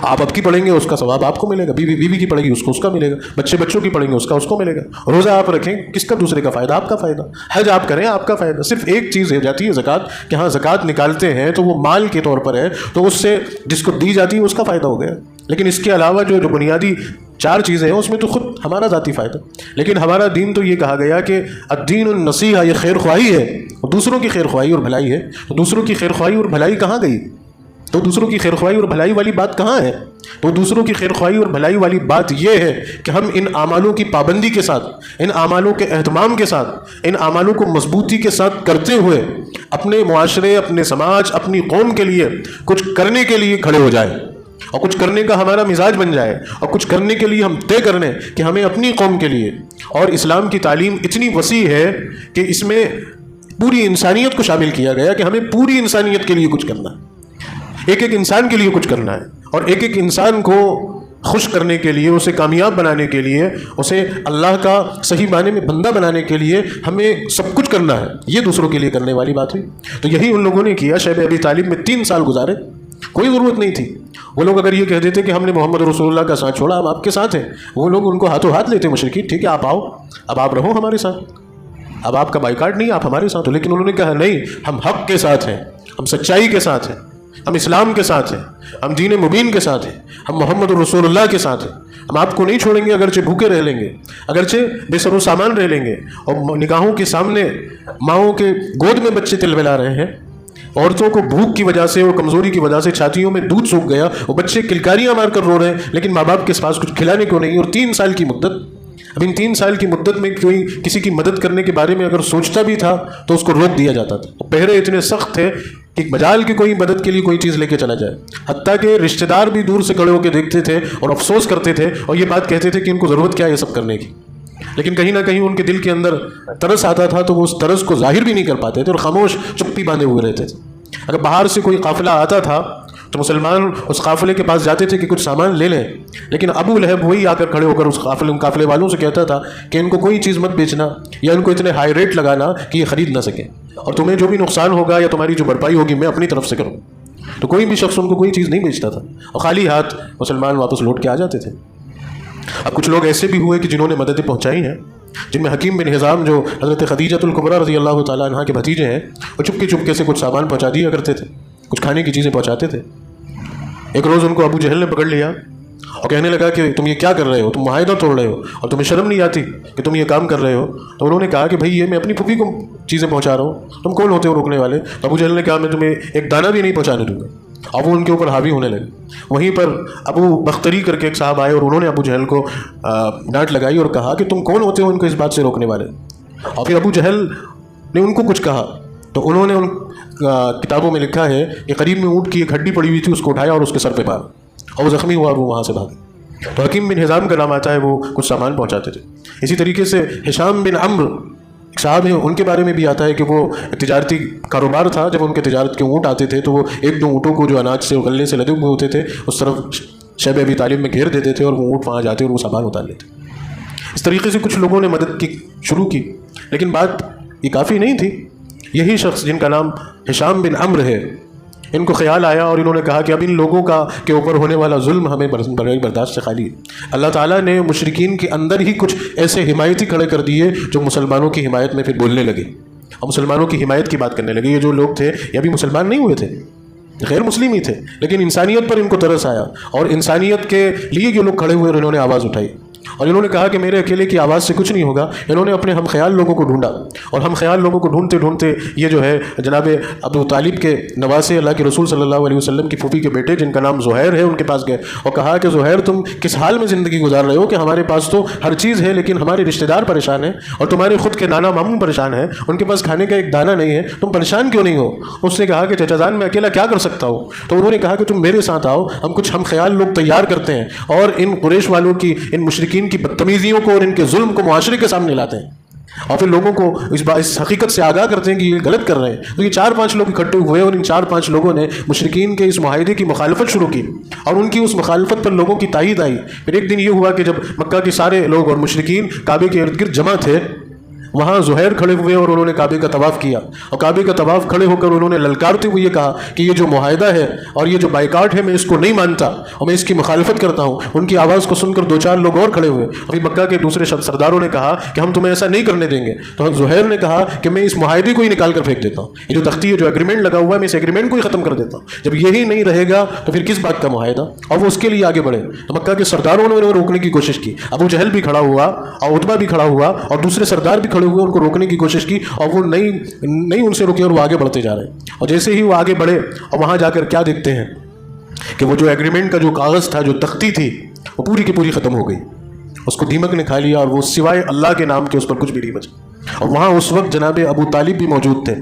آپ اب کی پڑھیں گے اس کا ثواب آپ کو ملے گا، بیوی کی پڑھے گی اس کو اس کا ملے گا، بچوں کی پڑھیں گے اس کو ملے گا. روزہ آپ رکھیں، کس کا؟ دوسرے کا فائدہ، آپ کا فائدہ. حج آپ کریں، آپ کا فائدہ. صرف ایک چیز رہ جاتی ہے زکوٰۃ، کہ ہاں زکوٰۃ نکالتے ہیں تو وہ مال کے طور پر ہے، تو اس سے جس کو دی جاتی ہے اس کا فائدہ ہو گیا. لیکن اس کے علاوہ جو بنیادی 4 چیزیں ہیں اس میں تو خود ہمارا ذاتی فائدہ. لیکن ہمارا دین تو یہ کہا گیا کہ الدین النصیحہ، یہ خیر خواہی ہے، دوسروں کی خیر خواہی اور بھلائی ہے. تو دوسروں کی خیر خواہی اور بھلائی کہاں گئی؟ تو دوسروں کی خیرخواہی اور بھلائی والی بات کہاں ہے؟ تو دوسروں کی خیرخواہی اور بھلائی والی بات یہ ہے کہ ہم ان اعمالوں کی پابندی کے ساتھ، ان اعمالوں کے اہتمام کے ساتھ، ان اعمالوں کو مضبوطی کے ساتھ کرتے ہوئے اپنے معاشرے، اپنے سماج، اپنی قوم کے لیے کچھ کرنے کے لیے کھڑے ہو جائیں، اور کچھ کرنے کا ہمارا مزاج بن جائے، اور کچھ کرنے کے لیے ہم طے کر لیں کہ ہمیں اپنی قوم کے لیے. اور اسلام کی تعلیم اتنی وسیع ہے کہ اس میں پوری انسانیت کو شامل کیا گیا کہ ہمیں پوری انسانیت کے لیے کچھ کرنا ہے، ایک ایک انسان کے لیے کچھ کرنا ہے، اور ایک ایک انسان کو خوش کرنے کے لیے، اسے کامیاب بنانے کے لیے، اسے اللہ کا صحیح معنی میں بندہ بنانے کے لیے ہمیں سب کچھ کرنا ہے. یہ دوسروں کے لیے کرنے والی بات ہوئی. تو یہی ان لوگوں نے کیا. شیب ابی طالب میں 3 سال گزارے، کوئی ضرورت نہیں تھی. وہ لوگ اگر یہ کہہ دیتے کہ ہم نے محمد رسول اللہ کا ساتھ چھوڑا، ہم آپ کے ساتھ ہیں، وہ لوگ ان کو ہاتھوں ہاتھ لیتے مشرکین. ٹھیک ہے، آپ آؤ، اب آپ رہو ہمارے ساتھ، اب آپ کا بائیکاٹ نہیں، آپ ہمارے ساتھ ہو. لیکن انہوں نے کہا نہیں، ہم حق کے ساتھ ہیں، ہم سچائی کے ساتھ ہیں، ہم اسلام کے ساتھ ہیں، ہم دین مبین کے ساتھ ہیں، ہم محمد رسول اللہ کے ساتھ ہیں. ہم آپ کو نہیں چھوڑیں گے، اگرچہ بھوکے رہ لیں گے، اگرچہ بے سر و سامان رہ لیں گے، اور نگاہوں کے سامنے ماؤں کے گود میں بچے تلبلا رہے ہیں. عورتوں کو بھوک کی وجہ سے اور کمزوری کی وجہ سے چھاتیوں میں دودھ سوکھ گیا، وہ بچے کلکاریاں مار کر رو رہے ہیں، لیکن ماں باپ کے پاس کچھ کھلانے کو نہیں. اور 3 سال کی مدت، اب ان 3 سال کی مدت میں کوئی کسی کی مدد کرنے کے بارے میں اگر سوچتا بھی تھا تو اس کو روک دیا جاتا تھا. پہرے اتنے سخت تھے کہ مجال کی کوئی مدد کے لیے کوئی چیز لے کے چلا جائے، حتیٰ کہ رشتہ دار بھی دور سے کھڑے ہو کے دیکھتے تھے اور افسوس کرتے تھے، اور یہ بات کہتے تھے کہ ان کو ضرورت کیا ہے یہ سب کرنے کی. لیکن کہیں نہ کہیں ان کے دل کے اندر ترس آتا تھا، تو وہ اس ترس کو ظاہر بھی نہیں کر پاتے تھے اور خاموش چپی باندھے ہوئے رہتے تھے. اگر باہر سے کوئی قافلہ آتا تھا تو مسلمان اس قافلے کے پاس جاتے تھے کہ کچھ سامان لے لیں، لیکن ابو لہب وہی آ کر کھڑے ہو کر اس قافلے والوں سے کہتا تھا کہ ان کو کوئی چیز مت بیچنا، یا ان کو اتنے ہائی ریٹ لگانا کہ یہ خرید نہ سکیں، اور تمہیں جو بھی نقصان ہوگا یا تمہاری جو بھرپائی ہوگی میں اپنی طرف سے کروں. تو کوئی بھی شخص ان کو کوئی چیز نہیں بیچتا تھا، اور خالی ہاتھ مسلمان واپس لوٹ کے آ جاتے تھے. اب کچھ لوگ ایسے بھی ہوئے کہ جنہوں نے مددیں پہنچائی ہیں، جن میں حکیم بن حزام جو حضرت خدیجۃ الکبریٰ رضی اللہ تعالیٰ عنہ کے بھتیجے ہیں، وہ چپکے سے کچھ سامان پہنچا دیا کرتے تھے، کچھ کھانے کی چیزیں پہنچاتے تھے. ایک روز ان کو ابو جہل نے پکڑ لیا اور کہنے لگا کہ تم یہ کیا کر رہے ہو، تم معاہدہ توڑ رہے ہو اور تمہیں شرم نہیں آتی کہ تم یہ کام کر رہے ہو. تو انہوں نے کہا کہ بھائی یہ میں اپنی پھوپھی کو چیزیں پہنچا رہا ہوں، تم کون ہوتے ہو روکنے والے؟ تو ابو جہل نے کہا میں تمہیں ایک دانہ بھی نہیں پہنچانے دوں گا، اور وہ ان کے اوپر حاوی ہونے لگے. وہیں پر ابو بختری کر کے ایک صاحب آئے اور انہوں نے ابو جہل کو ڈانٹ لگائی اور کہا کہ تم کون ہوتے ہو ان کو اس بات سے روکنے والے؟ اور پھر ابو جہل نے ان کو کچھ کہا تو انہوں نے ان کتابوں میں لکھا ہے کہ قریب میں اونٹ کی ایک ہڈی پڑی ہوئی تھی، اس کو اٹھایا اور اس کے سر پہ مارا اور وہ زخمی ہوا اور وہ وہاں سے بھاگے. تو حکیم بن حزام کا نام آتا ہے، وہ کچھ سامان پہنچاتے تھے. اسی طریقے سے ہشام بن عمرو صاحب ہیں، ان کے بارے میں بھی آتا ہے کہ وہ تجارتی کاروبار تھا. جب ان کے تجارت کے اونٹ آتے تھے تو وہ 1-2 اونٹوں کو جو اناج سے غلے سے لدے ہوئے ہوتے تھے اس طرف شیب ابی طالب میں گھیر دیتے تھے، اور وہ اونٹ وہاں جاتے اور وہ سامان اتار لیتے. اس طریقے سے کچھ لوگوں نے مدد کی شروع کی، لیکن بات یہ کافی نہیں تھی. یہی شخص جن کا نام ہشام بن عمرو ہے، ان کو خیال آیا اور انہوں نے کہا کہ اب ان لوگوں کا کے اوپر ہونے والا ظلم ہمیں بغیر برداشت سے خالی ہے. اللہ تعالیٰ نے مشرکین کے اندر ہی کچھ ایسے حمایتی کھڑے کر دیے جو مسلمانوں کی حمایت میں پھر بولنے لگے اور مسلمانوں کی حمایت کی بات کرنے لگے. یہ جو لوگ تھے یہ ابھی مسلمان نہیں ہوئے تھے، غیر مسلم ہی تھے، لیکن انسانیت پر ان کو ترس آیا اور انسانیت کے لیے جو لوگ کھڑے ہوئے انہوں نے آواز اٹھائی اور انہوں نے کہا کہ میرے اکیلے کی آواز سے کچھ نہیں ہوگا. انہوں نے اپنے ہم خیال لوگوں کو ڈھونڈا اور ہم خیال لوگوں کو ڈھونڈتے ڈھونڈتے یہ جو ہے جناب ابو طالب کے نواسے اللہ کے رسول صلی اللہ علیہ وسلم کی پھوپھی کے بیٹے جن کا نام زہیر ہے ان کے پاس گئے اور کہا کہ زہیر تم کس حال میں زندگی گزار رہے ہو کہ ہمارے پاس تو ہر چیز ہے لیکن ہمارے رشتہ دار پریشان ہیں اور تمہارے خود کے نانا ماموں پریشان ہیں، ان کے پاس کھانے کا ایک دانہ نہیں ہے، تم پریشان کیوں نہیں ہو؟ اس نے کہا کہ چچا جان میں اکیلا کیا کر سکتا ہوں. تو انہوں نے کہا کہ تم میرے ساتھ آؤ، ہم خیال لوگ تیار کرتے ہیں اور ان قریش والوں کی، ان مشرکین کی بدتمیزیوں کو اور ان کے ظلم کو معاشرے کے سامنے لاتے ہیں اور پھر لوگوں کو اس حقیقت سے آگاہ کرتے ہیں کہ یہ غلط کر رہے ہیں. تو یہ 4-5 لوگ اکٹھے ہوئے اور ان 4-5 لوگوں نے مشرکین کے اس معاہدے کی مخالفت شروع کی اور ان کی اس مخالفت پر لوگوں کی تائید آئی. پھر ایک دن یہ ہوا کہ جب مکہ کے سارے لوگ اور مشرکین کعبے کے ارد گرد جمع تھے، وہاں زہیر کھڑے ہوئے اور انہوں نے کعبے کا طواف کیا اور کعبے کا طواف کھڑے ہو کر انہوں نے للکارتے ہوئے یہ کہا کہ یہ جو معاہدہ ہے اور یہ جو بائیکاٹ ہے میں اس کو نہیں مانتا اور میں اس کی مخالفت کرتا ہوں. ان کی آواز کو سن کر 2-4 لوگ اور کھڑے ہوئے. ابھی مکہ کے دوسرے سرداروں نے کہا کہ ہم تمہیں ایسا نہیں کرنے دیں گے. تو زہیر نے کہا کہ میں اس معاہدے کو ہی نکال کر پھینک دیتا ہوں، یہ جو تختی ہے جو ایگریمنٹ لگا ہوا ہے میں اس ایگریمنٹ کو ہی ختم کر دیتا ہوں. جب یہی نہیں رہے گا تو پھر کس بات کا معاہدہ؟ اور وہ اس کے لیے آگے بڑھے. تو مکہ کے سرداروں نے انہیں روکنے کی کوشش کی. ابو جہل بھی کھڑا ہوا اور عتبہ بھی کھڑا ہوا اور دوسرے سردار بھی کھڑے ہوئے ان کو روکنے کی کوشش کی اور وہ نہیں ان سے رکے اور وہ آگے بڑھتے جا رہے ہیں. اور جیسے ہی وہ آگے بڑھے اور وہاں جا کر کیا دیکھتے ہیں کہ وہ جو ایگریمنٹ کا جو کاغذ تھا, جو تختی تھی, وہ پوری کی پوری ختم ہو گئی. اس کو دیمک نے کھا لیا اور وہ سوائے اللہ کے نام کے اس پر کچھ بھی نہیں بچا. اور وہاں اس وقت جناب ابو طالب بھی موجود تھے,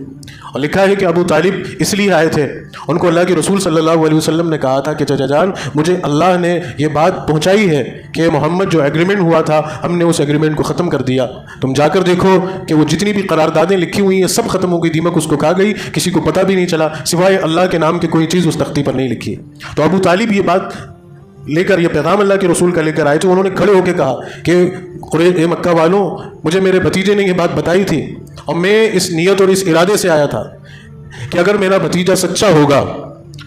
اور لکھا ہے کہ ابو طالب اس لیے آئے تھے, ان کو اللہ کے رسول صلی اللہ علیہ وسلم نے کہا تھا کہ چچا جان مجھے اللہ نے یہ بات پہنچائی ہے کہ محمد جو ایگریمنٹ ہوا تھا ہم نے اس ایگریمنٹ کو ختم کر دیا, تم جا کر دیکھو کہ وہ جتنی بھی قراردادیں لکھی ہوئی ہیں سب ختم ہو گئی, دیمک اس کو کھا گئی, کسی کو پتہ بھی نہیں چلا, سوائے اللہ کے نام کے کوئی چیز اس تختی پر نہیں لکھی. تو ابو طالب یہ بات لے کر, یہ پیغام اللہ کے رسول کا لے کر آئے تھے. انہوں نے کھڑے ہو کے کہا کہ مکہ والوں, مجھے میرے بھتیجے نے یہ بات بتائی تھی اور میں اس نیت اور اس ارادے سے آیا تھا کہ اگر میرا بھتیجا سچا ہوگا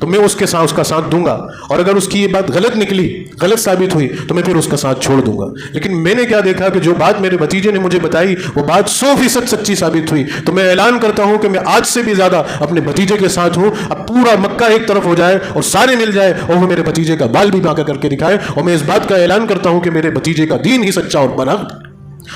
تو میں اس کا ساتھ دوں گا, اور اگر اس کی یہ بات غلط نکلی, غلط ثابت ہوئی تو میں پھر اس کا ساتھ چھوڑ دوں گا. لیکن میں نے کیا دیکھا کہ جو بات میرے بھتیجے نے مجھے بتائی وہ بات 100% سچی ثابت ہوئی, تو میں اعلان کرتا ہوں کہ میں آج سے بھی زیادہ اپنے بھتیجے کے ساتھ ہوں. اب پورا مکہ ایک طرف ہو جائے اور سارے مل جائے اور وہ میرے بھتیجے کا بال بھی باقا کر کے دکھائے, اور میں اس بات کا اعلان کرتا ہوں کہ میرے بھتیجے کا دین ہی سچا اور برحق.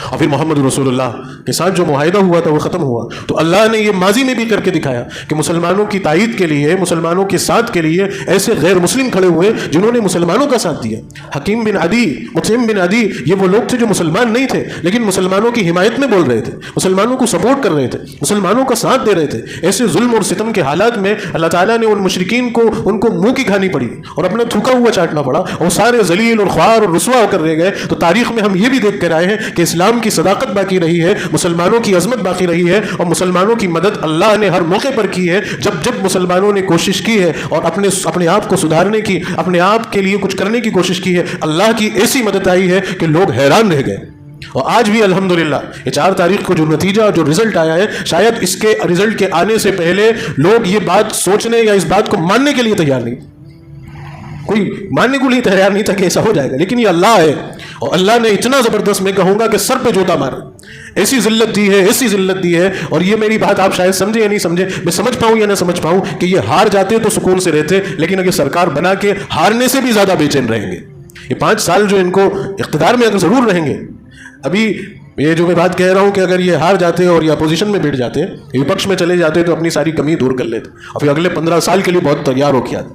اور پھر محمد رسول اللہ کے ساتھ جو معاہدہ ہوا تھا وہ ختم ہوا. تو اللہ نے یہ ماضی میں بھی کر کے دکھایا کہ مسلمانوں کی تائید کے لیے, مسلمانوں کے ساتھ کے لیے ایسے غیر مسلم کھڑے ہوئے جنہوں نے مسلمانوں کا ساتھ دیا. حکیم بن عدی, مطعم بن عدی, یہ وہ لوگ تھے جو مسلمان نہیں تھے لیکن مسلمانوں کی حمایت میں بول رہے تھے, مسلمانوں کو سپورٹ کر رہے تھے, مسلمانوں کا ساتھ دے رہے تھے. ایسے ظلم اور ستم کے حالات میں اللہ تعالیٰ نے ان مشرکین کو ان کو منہ کی کھانی پڑی اور اپنا تھوکا ہوا چاٹنا پڑا, اور سارے ذلیل اور خوار اور رسوا ہو کر رہ گئے. تو تاریخ میں ہم یہ بھی دیکھ کر آئے ہیں کہ اسلام کی صداقت باقی رہی ہے, مسلمانوں کی عظمت باقی رہی ہے, اور مسلمانوں کی مدد اللہ نے ہر موقع پر کی ہے. جب مسلمانوں نے کوشش کی ہے اور اپنے آپ کو سدھارنے کی, اپنے آپ کے لیے کچھ کرنے کی کوشش کی ہے, اللہ کی ایسی مدد آئی ہے کہ لوگ حیران رہ گئے. اور آج بھی الحمدللہ یہ 4 تاریخ کو جو نتیجہ, جو رزلٹ آیا ہے, شاید اس کے رزلٹ کے آنے سے پہلے لوگ یہ بات سوچنے یا اس بات کو ماننے کے لیے تیار نہیں, کوئی ماننے کو لیے تیار نہیں تھا کہ ایسا ہو جائے گا. لیکن یہ اللہ ہے, اور اللہ نے اتنا زبردست, میں کہوں گا کہ سر پہ جوتا مارا, ایسی ذلت دی ہے, ایسی ذلت دی ہے. اور یہ میری بات آپ شاید سمجھے یا نہیں سمجھے, میں سمجھ پاؤں یا نہ سمجھ پاؤں کہ یہ ہار جاتے تو سکون سے رہتے, لیکن اگر سرکار بنا کے ہارنے سے بھی زیادہ بے چین رہیں گے. یہ 5 سال جو ان کو اقتدار میں اگر ضرور رہیں گے, ابھی یہ جو میں بات کہہ رہا ہوں کہ اگر یہ ہار جاتے اور یہ اپوزیشن میں بیٹھ جاتے, وپکش میں چلے جاتے, تو اپنی ساری کمی دور کر لیتے اور پھر اگلے 15 سال کے لیے بہت تیار ہو کے آتے.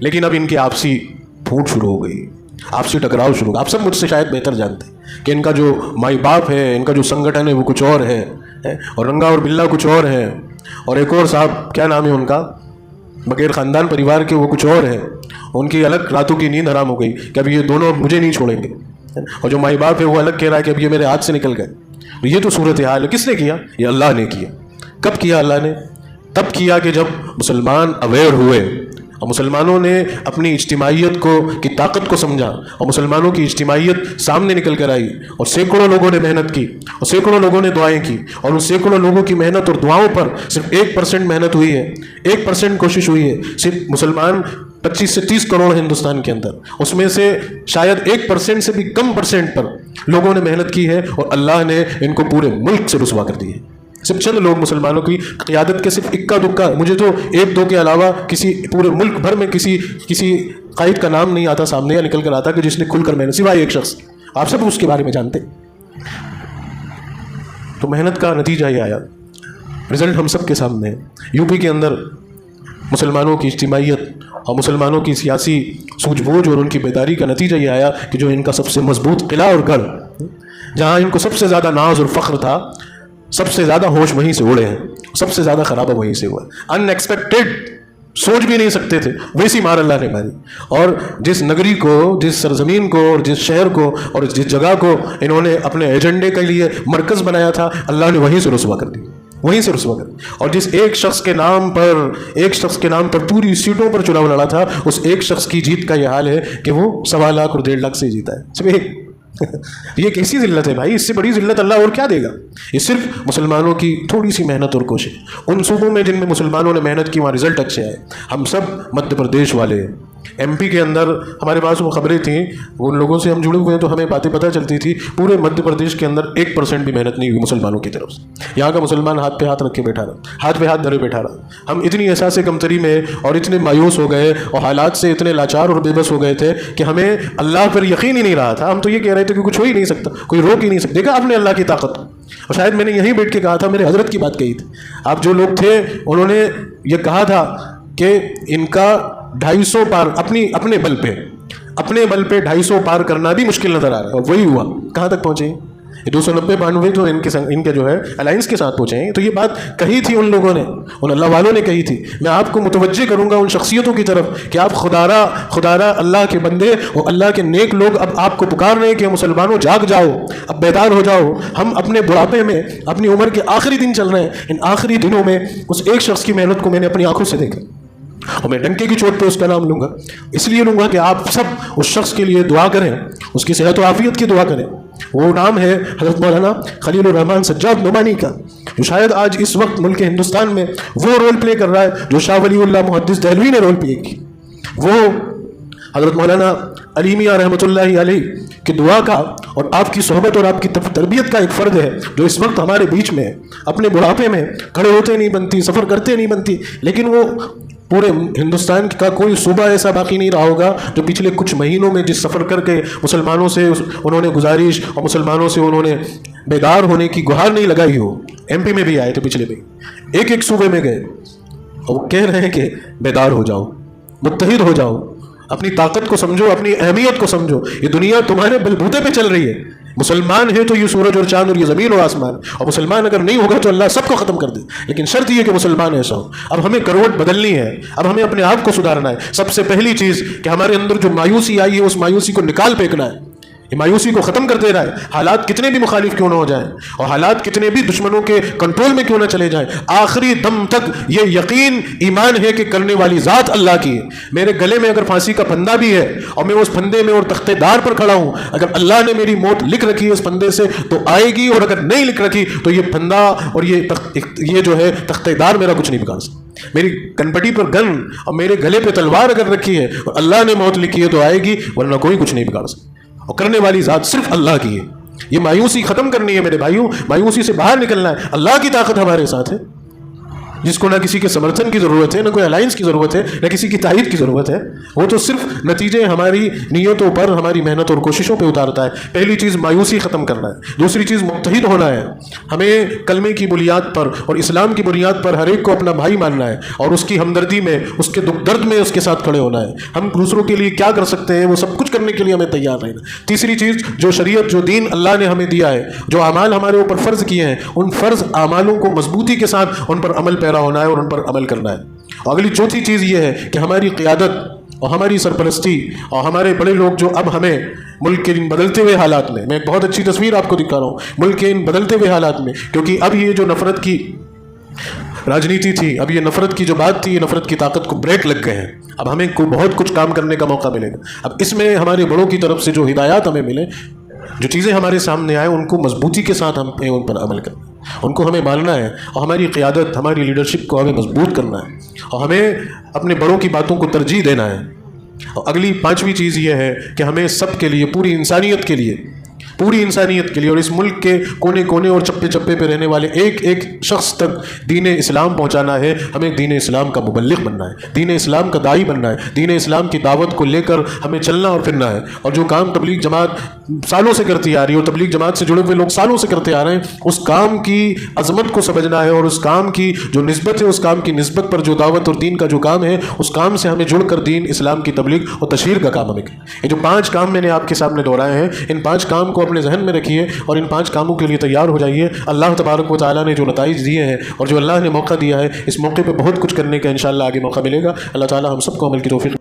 لیکن اب ان کی آپسی پھوٹ شروع ہو گئی, آپسی ٹکراؤ شروع ہو. آپ سب مجھ سے شاید بہتر جانتے ہیں کہ ان کا جو مائی باپ ہے, ان کا جو سنگٹھن ہے وہ کچھ اور ہے, اور رنگا اور بلا کچھ اور ہے, اور ایک اور صاحب کیا نام ہے ان کا, بغیر خاندان پریوار کے وہ کچھ اور ہے. ان کی الگ راتوں کی نیند حرام ہو گئی کہ اب یہ دونوں مجھے نہیں چھوڑیں گے, اور جو مائی باپ ہے وہ الگ کہہ رہا ہے کہ اب یہ میرے ہاتھ سے نکل گئے. یہ تو صورتحال ہے. کس نے کیا؟ یہ اللہ نے کیا. کب کیا اللہ نے؟ تب کیا کہ جب مسلمان اویئر ہوئے اور مسلمانوں نے اپنی اجتماعیت کی طاقت کو سمجھا, اور مسلمانوں کی اجتماعیت سامنے نکل کر آئی, اور سینکڑوں لوگوں نے محنت کی, اور سینکڑوں لوگوں نے دعائیں کی, اور ان سینکڑوں لوگوں کی محنت اور دعاؤں پر صرف 1% محنت ہوئی ہے, 1% کوشش ہوئی ہے. صرف مسلمان 25 سے 30 کروڑ ہندوستان کے اندر, اس میں سے شاید 1% سے بھی کم پرسنٹ پر لوگوں نے محنت کی ہے, اور اللہ نے ان کو پورے ملک سے رسوا کر دی ہے. صرف چند لوگ مسلمانوں کی قیادت کے, صرف اکا دکا, مجھے تو 1-2 کے علاوہ کسی پورے ملک بھر میں کسی قائد کا نام نہیں آتا سامنے یا نکل کر آتا کہ جس نے کھل کر محنت, سوائے ایک شخص. آپ سب اس کے بارے میں جانتے. تو محنت کا نتیجہ یہ آیا, رزلٹ ہم سب کے سامنے ہے. یو پی کے اندر مسلمانوں کی اجتماعیت اور مسلمانوں کی سیاسی سوجھ بوجھ اور ان کی بیداری کا نتیجہ یہ آیا کہ جو ان کا سب سے مضبوط قلعہ اور گڑھ, جہاں ان کو سب سے زیادہ ناز اور فخر تھا, سب سے زیادہ ہوش وہیں سے اڑے ہیں, سب سے زیادہ خرابہ وہیں سے ہوا. ان ایکسپیکٹڈ, سوچ بھی نہیں سکتے تھے, ویسی مار اللہ نے ماری. اور جس نگری کو, جس سرزمین کو, اور جس شہر کو, اور جس جگہ کو انہوں نے اپنے ایجنڈے کے لیے مرکز بنایا تھا, اللہ نے وہیں سے رسوا کر دی, وہیں سے رسوا کر دی. اور جس ایک شخص کے نام پر پوری سیٹوں پر چناؤ لڑا تھا, اس ایک شخص کی جیت کا یہ حال ہے کہ وہ 1.25 لاکھ اور 1.5 لاکھ سے جیتا ہے. یہ کیسی ذلت ہے بھائی, اس سے بڑی ذلت اللہ اور کیا دے گا. یہ صرف مسلمانوں کی تھوڑی سی محنت اور کوشش. ان صوبوں میں جن میں مسلمانوں نے محنت کی وہاں رزلٹ اچھے آئے. ہم سب مدھیہ پردیش والے, MP کے اندر ہمارے پاس وہ خبریں تھیں، ان لوگوں سے ہم جڑے ہوئے ہیں تو ہمیں باتیں پتہ چلتی تھی، پورے مدھیہ پردیش کے اندر 1% بھی محنت نہیں ہوئی مسلمانوں کی طرف سے. یہاں کا مسلمان ہاتھ پہ ہاتھ رکھ کے بیٹھا رہا، ہاتھ پہ ہاتھ دھرے بیٹھا رہا. ہم اتنی احساس کمتری میں اور اتنے مایوس ہو گئے اور حالات سے اتنے لاچار اور بے بس ہو گئے تھے کہ ہمیں اللہ پر یقین ہی نہیں رہا تھا. ہم تو یہ کہہ رہے تھے کہ کچھ ہو ہی نہیں سکتا، کوئی روک ہی نہیں سکتا. دیکھا آپ نے اللہ کی طاقت، اور شاید میں نے یہیں بیٹھ کے کہا تھا، میرے حضرت کی بات کہی تھی. آپ جو لوگ تھے انہوں نے یہ کہا تھا کہ ان کا 250 پار اپنے بل پہ 250 پار کرنا بھی مشکل نظر آ رہا ہے، اور وہی ہوا. کہاں تک پہنچے؟ 290-92 جو ان کے جو ہے الائنس کے ساتھ پہنچے ہیں. تو یہ بات کہی تھی ان لوگوں نے، ان اللہ والوں نے کہی تھی. میں آپ کو متوجہ کروں گا ان شخصیتوں کی طرف کہ آپ خدارہ اللہ کے بندے اور اللہ کے نیک لوگ اب آپ کو پکار رہے ہیں کہ مسلمانوں جاگ جاؤ، اب بیدار ہو جاؤ. ہم اپنے بڑھاپے میں اپنی عمر کے آخری دن چل رہے ہیں. ان آخری دنوں میں اس ایک شخص کی محنت کو میں نے اپنی آنکھوں سے دیکھا، اور میں ڈنکے کی چوٹ پہ اس کا نام لوں گا. اس لیے لوں گا کہ آپ سب اس شخص کے لیے دعا کریں، اس کی صحت و عافیت کی دعا کریں. وہ نام ہے حضرت مولانا خلیل الرحمان سجاد نعمانی کا، جو شاید آج اس وقت ملک ہندوستان میں وہ رول پلے کر رہا ہے جو شاہ ولی اللہ محدث دہلوی نے رول پلے کی. وہ حضرت مولانا علی میاں رحمۃ اللہ علیہ کی دعا کا اور آپ کی صحبت اور آپ کی تربیت کا ایک فرد ہے، جو اس وقت ہمارے بیچ میں اپنے بڑھاپے میں کھڑے ہوتے نہیں بنتی، سفر کرتے نہیں بنتی. لیکن وہ پورے ہندوستان کا کوئی صوبہ ایسا باقی نہیں رہا ہوگا جو پچھلے کچھ مہینوں میں جس سفر کر کے مسلمانوں سے انہوں نے گزارش اور مسلمانوں سے انہوں نے بیدار ہونے کی گہار نہیں لگائی ہو. MP میں بھی آئے تھے، پچھلے بھی ایک صوبے میں گئے اور وہ کہہ رہے ہیں کہ بیدار ہو جاؤ، متحد ہو جاؤ، اپنی طاقت کو سمجھو، اپنی اہمیت کو سمجھو. یہ دنیا تمہارے بلبوتے پہ چل رہی ہے. مسلمان ہے تو یہ سورج اور چاند اور یہ زمین اور آسمان، اور مسلمان اگر نہیں ہوگا تو اللہ سب کو ختم کر دے. لیکن شرط یہ کہ مسلمان ایسا ہو. اب ہمیں کروٹ بدلنی ہے، اب ہمیں اپنے آپ کو سدھارنا ہے. سب سے پہلی چیز کہ ہمارے اندر جو مایوسی آئی ہے اس مایوسی کو نکال پھینکنا ہے، یہ مایوسی کو ختم کر دے رہا ہے. حالات کتنے بھی مخالف کیوں نہ ہو جائیں اور حالات کتنے بھی دشمنوں کے کنٹرول میں کیوں نہ چلے جائیں، آخری دم تک یہ یقین ایمان ہے کہ کرنے والی ذات اللہ کی ہے. میرے گلے میں اگر پھانسی کا پھندا بھی ہے اور میں اس پھندے میں اور تختے دار پر کھڑا ہوں، اگر اللہ نے میری موت لکھ رکھی ہے اس پھندے سے تو آئے گی، اور اگر نہیں لکھ رکھی تو یہ پھندا اور یہ جو ہے تختے دار میرا کچھ نہیں بگاڑ سکتا. میری کنپٹی پر گن اور میرے گلے پہ تلوار اگر رکھی ہے اور اللہ نے موت لکھی ہے تو آئے گی، ورنہ کوئی کچھ نہیں بگاڑ سکتا. اور کرنے والی ذات صرف اللہ کی ہے. یہ مایوسی ختم کرنی ہے میرے بھائیوں، مایوسی سے باہر نکلنا ہے. اللہ کی طاقت ہمارے ساتھ ہے، جس کو نہ کسی کے سمرتھن کی ضرورت ہے، نہ کوئی الائنس کی ضرورت ہے، نہ کسی کی تائید کی ضرورت ہے. وہ تو صرف نتیجے ہماری نیتوں پر، ہماری محنت اور کوششوں پہ اتارتا ہے. پہلی چیز مایوسی ختم کرنا ہے. دوسری چیز متحد ہونا ہے. ہمیں کلمے کی بنیاد پر اور اسلام کی بنیاد پر ہر ایک کو اپنا بھائی ماننا ہے اور اس کی ہمدردی میں، اس کے دکھ درد میں اس کے ساتھ کھڑے ہونا ہے. ہم دوسروں کے لیے کیا کر سکتے ہیں وہ سب کچھ کرنے کے لیے ہمیں تیار رہنا. تیسری چیز جو شریعت، جو دین اللہ نے ہمیں دیا ہے، جو اعمال ہمارے اوپر فرض کیے ہیں، ان فرض اعمالوں کو مضبوطی کے ساتھ ان پر عمل پیرا ہونا ہے اور ان پر عمل کرنا ہے. اور اگلی چوتھی چیز یہ ہے کہ ہماری قیادت اور ہماری سرپرستی اور ہمارے بڑے لوگ جو اب ہمیں ملک کے ان بدلتے ہوئے حالات میں، میں ایک بہت اچھی تصویر آپ کو دکھا رہا ہوں ملک کے ان بدلتے ہوئے حالات میں، کیونکہ اب یہ جو نفرت کی راجنیتی تھی، اب یہ نفرت کی جو بات تھی، یہ نفرت کی طاقت کو بریک لگ گئے ہیں. اب ہمیں کو بہت کچھ کام کرنے کا موقع ملے گا. اب اس میں ہمارے بڑوں کی طرف سے جو ہدایات ہمیں ملیں، جو چیزیں ہمارے سامنے آئیں، ان کو مضبوطی کے ساتھ ہم ان پر عمل کرنا ہے، ان کو ہمیں ماننا ہے اور ہماری قیادت، ہماری لیڈرشپ کو ہمیں مضبوط کرنا ہے اور ہمیں اپنے بڑوں کی باتوں کو ترجیح دینا ہے. اور اگلی پانچویں چیز یہ ہے کہ ہمیں سب کے لیے، پوری انسانیت کے لیے اور اس ملک کے کونے کونے اور چپے چپے پہ رہنے والے ایک ایک شخص تک دین اسلام پہنچانا ہے. ہمیں دین اسلام کا مبلغ بننا ہے، دین اسلام کا داعی بننا ہے. دین اسلام کی دعوت کو لے کر ہمیں چلنا اور پھرنا ہے. اور جو کام تبلیغ جماعت سالوں سے کرتی آ رہی ہے اور تبلیغ جماعت سے جڑے ہوئے لوگ سالوں سے کرتے آ رہے ہیں، اس کام کی عظمت کو سمجھنا ہے اور اس کام کی جو نسبت ہے، اس کام کی نسبت پر جو دعوت اور دین کا جو کام ہے، اس کام سے ہمیں جڑ کر دین اسلام کی تبلیغ اور تشہیر کا کام ہمیں کرنا. یہ جو 5 کام میں نے آپ کے سامنے دہرائے ہیں، ان 5 کام کو اپنے ذہن میں رکھیے اور ان 5 کاموں کے لیے تیار ہو جائیے. اللہ تبارک و تعالیٰ نے جو نتائج دیے ہیں اور جو اللہ نے موقع دیا ہے، اس موقع پہ بہت کچھ کرنے کا انشاءاللہ آگے موقع ملے گا. اللہ تعالیٰ ہم سب کو عمل کی توفیق